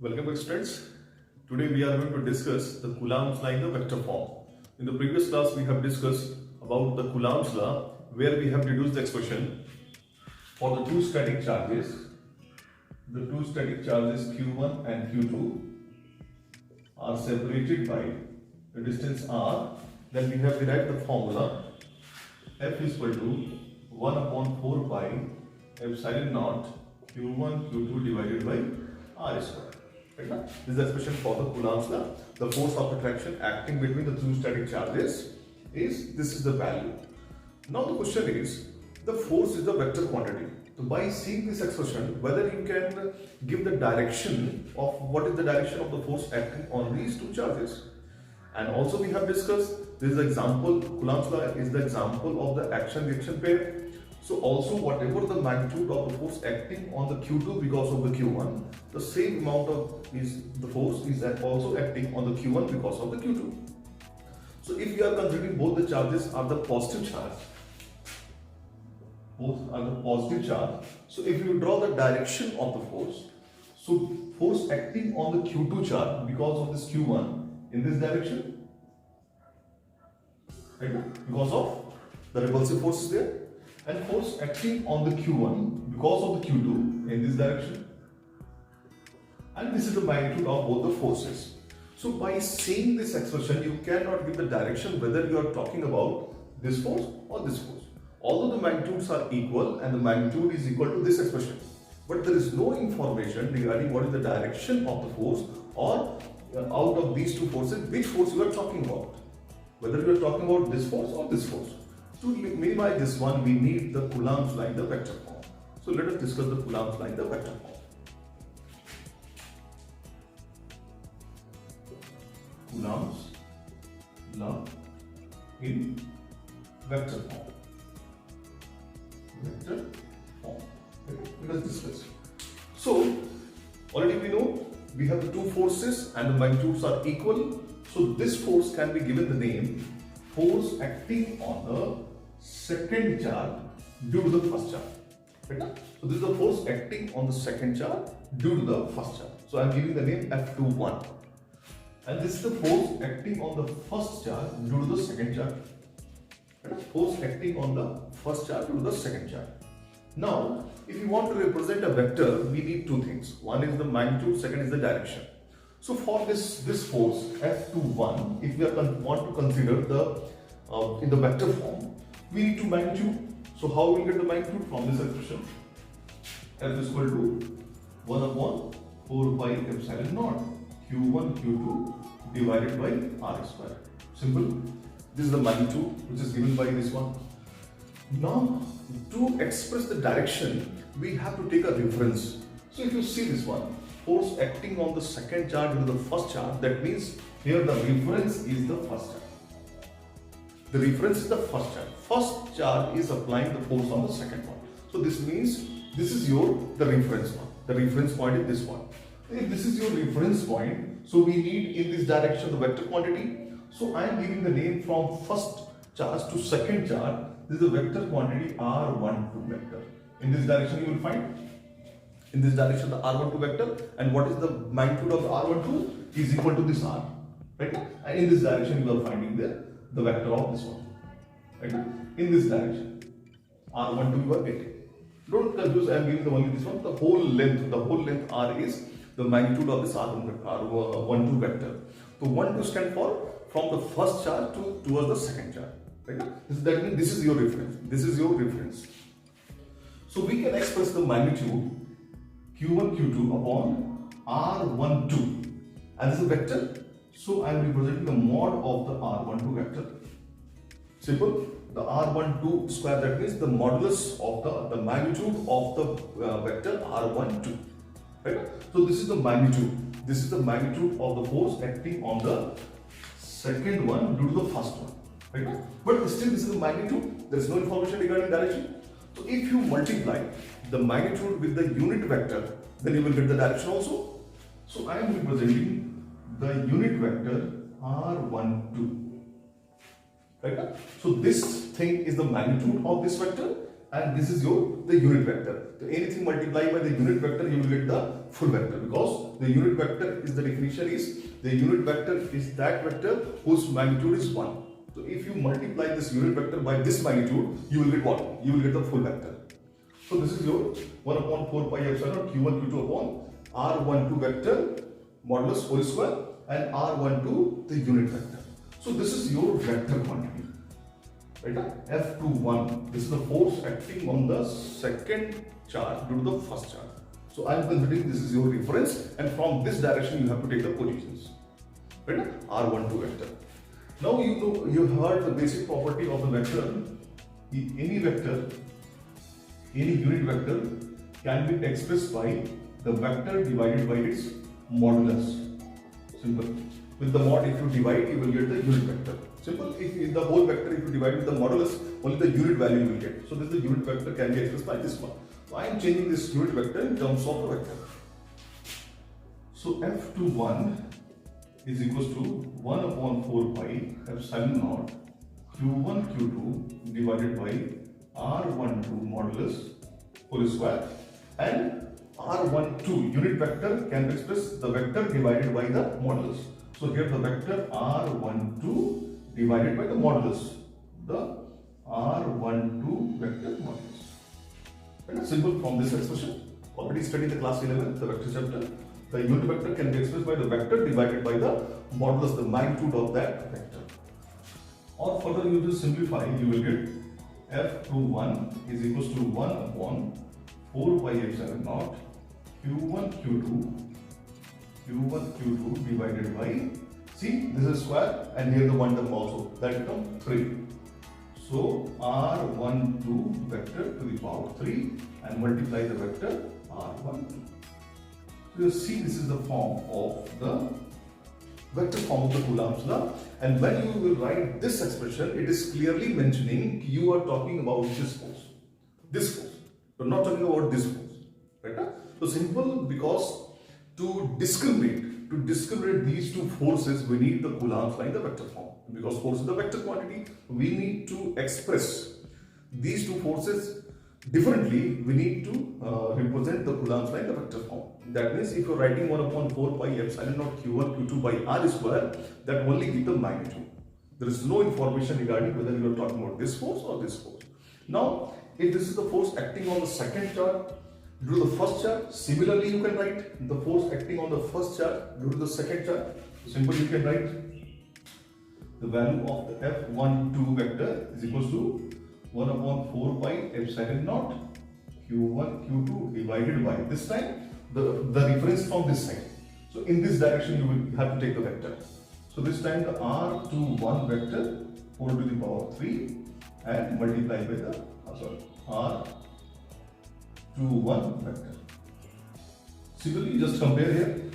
Welcome back students. Today we are going to discuss the Coulomb's law in the vector form. In the previous class we have discussed about the Coulomb's law where we have deduced the expression for the two static charges. The two static charges Q1 and Q2 are separated by the distance r. Then we have derived the formula F is equal to 1 upon 4 pi epsilon naught Q1 Q2 divided by r square. Right? This is the expression for the Coulomb's law. The force of attraction acting between the two static charges is the value. Now the question is, the force is the vector quantity. So by seeing this expression, whether you can give the direction of what is the direction of the force acting on these two charges. And also we have discussed this is the example, Coulomb's law is the example of the action-reaction pair. So also whatever the magnitude of the force acting on the Q2 because of the Q1, the same amount of the force is also acting on the Q1 because of the Q2. So if we are considering both the charges are the positive charge, both are the positive charge. So if you draw the direction of the force, so force acting on the Q2 charge because of this Q1 in this direction, right? Because of the repulsive force is there. And force acting on the Q1 because of the Q2 in this direction, and this is the magnitude of both the forces. So by seeing this expression, you cannot give the direction whether you are talking about this force or this force. Although the magnitudes are equal and the magnitude is equal to this expression, but there is no information regarding what is the direction of the force or out of these two forces, which force you are talking about, whether you are talking about this force or this force. To minimize this one, we need the Coulomb's law in the vector form. So let us discuss the Coulomb's law in the vector form. Coulomb's law in vector form. Vector form. Okay, let us discuss. So already we know we have the two forces and the magnitudes are equal. So this force can be given the name force acting on the second charge due to the first charge. Right? So this is the force acting on the second charge due to the first charge. So I am giving the name F21. And this is the force acting on the first charge due to the second charge. Right? Force acting on the first charge due to the second charge. Now, if you want to represent a vector, we need two things. One is the magnitude, second is the direction. So for this force F21, if we want to consider the in the vector form, we need two magnitude. So how we get the magnitude from this expression? F is equal to 1 upon 4 pi epsilon naught Q1 Q2 divided by R square. Simple. This is the magnitude which is given by this one. Now to express the direction, we have to take a reference. So if you see this one, force acting on the second charge into the first charge, that means here the reference is the first charge. The reference is the first charge. First charge is applying the force on the second one. So this means this is the reference one. The reference point is this one. If this is your reference point, so we need in this direction the vector quantity. So I am giving the name from first charge to second charge. This is the vector quantity R12 vector. In this direction you will find in this direction the R12 vector, and what is the magnitude of the R12 is equal to this R, right? And in this direction you are finding the vector of this one, right? In this direction R12 you are getting. Don't confuse, I am giving only this one. The whole length R is the magnitude of this R12 vector. So 12 stand for from the first charge towards the second charge, right? That means this is your reference. This is your reference. So we can express the magnitude Q1 Q2 upon R12, and this is a vector. So I am representing the mod of the R12 vector. Simple. The R12 square, that means the modulus of the magnitude of the vector R12. Right? So this is the magnitude. This is the magnitude of the force acting on the second one due to the first one. Right? But still this is the magnitude. There is no information regarding direction. So if you multiply the magnitude with the unit vector, then you will get the direction also. So I am representing the unit vector R12. Right? So this thing is the magnitude of this vector, and this is the unit vector. So anything multiplied by the unit vector, you will get the full vector, because the unit vector is the definition is the unit vector is that vector whose magnitude is 1. So if you multiply this unit vector by this magnitude, you will get what? You will get the full vector. So this is your 1 upon 4 pi epsilon q1 q2 upon r12 vector modulus whole square and r12 the unit vector. So this is your vector quantity, right? F21. This is the force acting on the second charge due to the first charge. So I am considering this is your reference, and from this direction you have to take the positions, right? R12 vector. Now you heard the basic property of the vector. Any vector, any unit vector can be expressed by the vector divided by its modulus. Simple. With the mod, if you divide, you will get the unit vector. Simple. If the whole vector, if you divide with the modulus, only the unit value you will get. So this the unit vector can be expressed by this one. So I am changing this unit vector in terms of the vector. So F21 is equals to 1 upon 4 pi epsilon naught q1 q2 divided by r12 modulus whole square, and r12 unit vector can be expressed the vector divided by the modulus. So here the vector r12 divided by the modulus, the r12 vector modulus. And simple from this expression, already studied the class 11, the vector chapter. The unit vector can be expressed by the vector divided by the modulus, the magnitude of that vector. Or further you just simplify, you will get F21 is equals to 1 upon 4 pi epsilon naught q1 q2 divided by, see this is square and here the one term also, that becomes 3. So r12 vector to the power 3 and multiply the vector r12. So you see this is the form of the vector form of the Coulomb's law, and when you will write this expression, it is clearly mentioning you are talking about this force. This force. You are not talking about this force. Right? So simple, because to discriminate these two forces, we need the Coulomb's law in the vector form. Because force is the vector quantity, we need to express these two forces differently. We need to represent the Coulomb's law in the vector form. That means if you are writing 1 upon 4 pi epsilon naught q1 q2 by r square, that only gives the magnitude. There is no information regarding whether you are talking about this force or this force. Now, if this is the force acting on the second charge due to the first charge, similarly you can write the force acting on the first charge due to the second charge. Simply you can write the value of the F12 vector is equals to 1 upon 4 pi epsilon naught q1 q2 divided by, this time the reference from this side. So in this direction you will have to take the vector. So this time the r21 vector 4 to the power 3 and multiply by the r21 vector. Similarly, just compare here.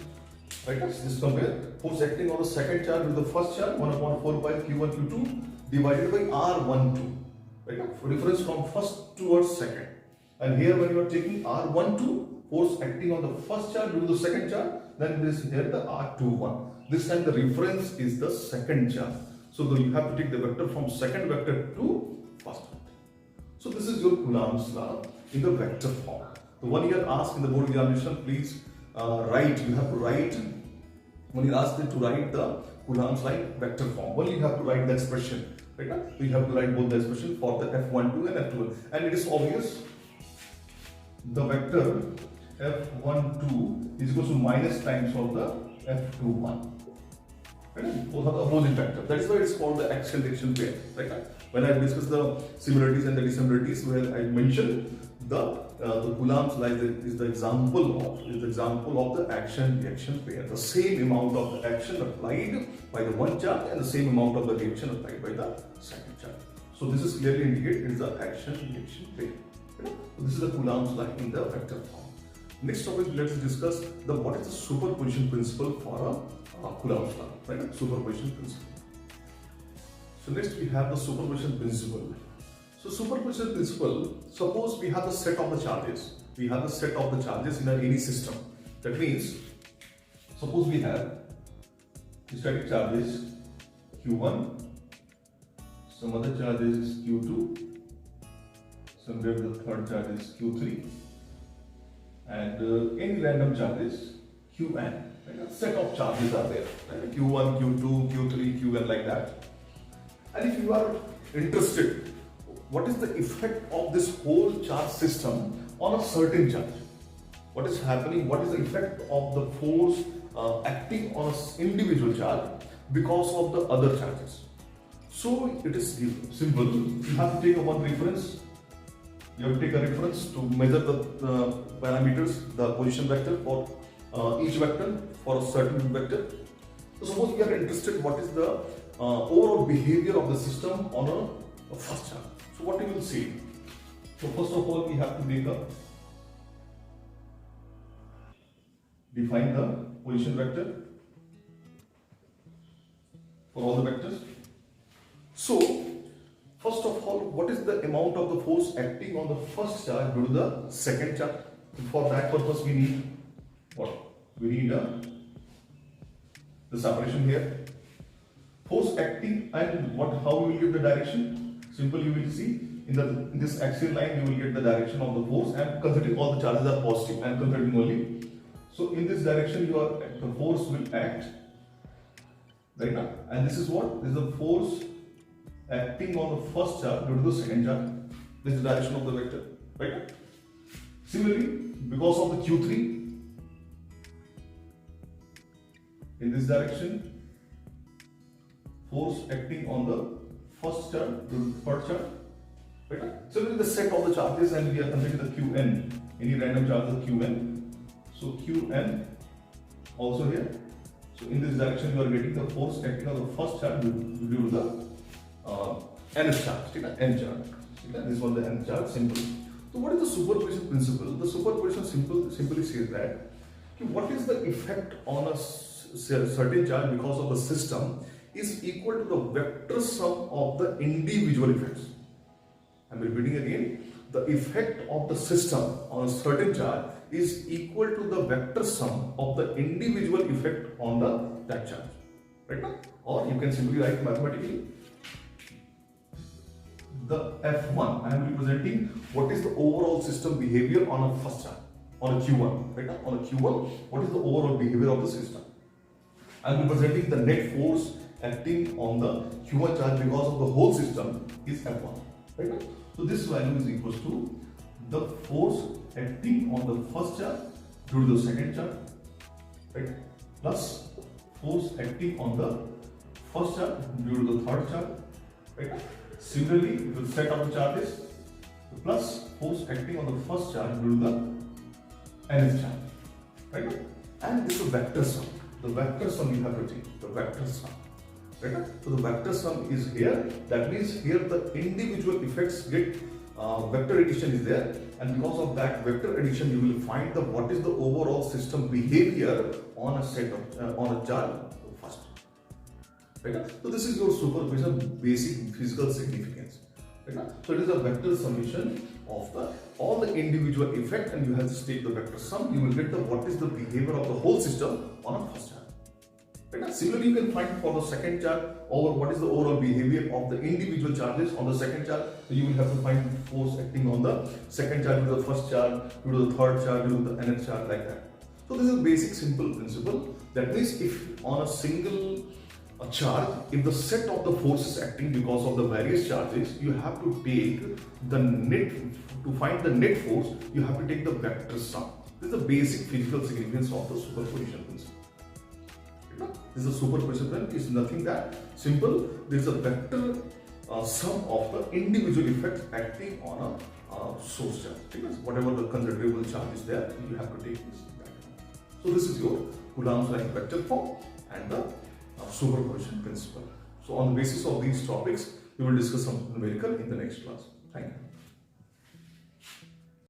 Right? Just compare force acting on the second charge with the first charge 1 upon 4 pi q1 q2 divided by r12. Right? Reference from first towards second. And here when you are taking r12 force acting on the first charge due to the second charge, then this here the r21. This time the reference is the second charge. So you have to take the vector from second vector to first vector. So this is your Coulomb's law in the vector form. The one you are asked in the board examination, please write. You have to write when you ask them to write the Coulomb's law in vector form. Only you have to write the expression. Right? So you have to write both the expression for the F12 and F12, and it is obvious the vector F12 is equal to minus times of the F21. Right? Both are the opposite vector. That is why it is called the axial reaction pair. Right? When I discussed the similarities and the dissimilarities, where I mentioned the Coulomb's law is the example of the action reaction pair. The same amount of the action applied by the one charge and the same amount of the reaction applied by the second charge. So this is clearly indicated is the action reaction pair. So this is the Coulomb's law in the vector form. Next topic, let's discuss what is the superposition principle for a Coulomb's law. Right? Superposition principle. So next we have the superposition principle. So superposition principle, suppose we have the set of the charges. We have the set of the charges in any system. That means, suppose we have static charges Q1, some other charges Q2, Similarly, the third charge is Q3, and any random charge is Qn. Right? A set of charges are there, right? Q1, Q2, Q3, Qn, like that. And if you are interested, what is the effect of this whole charge system on a certain charge? What is happening? What is the effect of the force acting on an individual charge because of the other charges? So it is simple. You have to take one reference. You have to take a reference to measure the parameters, the position vector for each vector for a certain vector. So suppose we are interested what is the overall behavior of the system on a first charge. So what you will see? So first of all, we have to define the position vector for all the vectors. So first of all, what is the amount of the force acting on the first charge due to the second charge? For that purpose, we need what? We need the separation here. Force acting, and how we will give the direction? Simple, you will see in this axial line, you will get the direction of the force, and considering all the charges are positive and considering only. So in this direction, the force will act right now, and this is what? This is the force acting on the first charge due to the second charge. This is the direction of the vector, right? Similarly, because of the Q3, in this direction, force acting on the first charge due to the third charge, right? Similarly, the set of the charges, and we are considering the Qn, any random charge is Qn. So Qn also here. So in this direction, you are getting the force acting on the first charge due to the nth charge, n charge. This was the nth charge, simple. So what is the superposition principle? The superposition simply says that what is the effect on a certain charge because of the system is equal to the vector sum of the individual effects. I am repeating again. The effect of the system on a certain charge is equal to the vector sum of the individual effect on that charge. Right now? Or you can simply write mathematically. The F1, I am representing what is the overall system behavior on a first charge, on a Q1, right now, on a Q1, what is the overall behavior of the system? I am representing the net force acting on the Q1 charge because of the whole system is F1, right now. So this value is equals to the force acting on the first charge due to the second charge, right, plus force acting on the first charge due to the third charge, right. Similarly, the set of the charges plus force acting on the first charge due to the nth charge, right? And this is a vector sum. The vector sum you have to take, the vector sum, right? So the vector sum is here. That means here the individual effects get vector addition is there, and because of that vector addition, you will find what is the overall system behavior on a set of on a charge first. Right? So this is your superposition basic physical significance. Right? So it is a vector summation of all the individual effect, and you have to take the vector sum. You will get what is the behavior of the whole system on a first charge. Right? Similarly, you can find for the second charge over what is the overall behavior of the individual charges on the second charge. So you will have to find force acting on the second charge due to the first charge, due to the third charge, due to the nth charge, like that. So this is a basic simple principle. That means if on a single charge, if the set of the forces acting because of the various charges, you have to take the net, to find the net force, you have to take the vector sum. This is the basic physical significance of the superposition principle. This is a superposition principle, is nothing that simple. There is a vector sum of the individual effects acting on a source charge. Because whatever the considerable charge is there, you have to take this back. So this is your Coulomb's line vector form and the superposition principle. So on the basis of these topics, we will discuss some numerical in the next class. Thank you.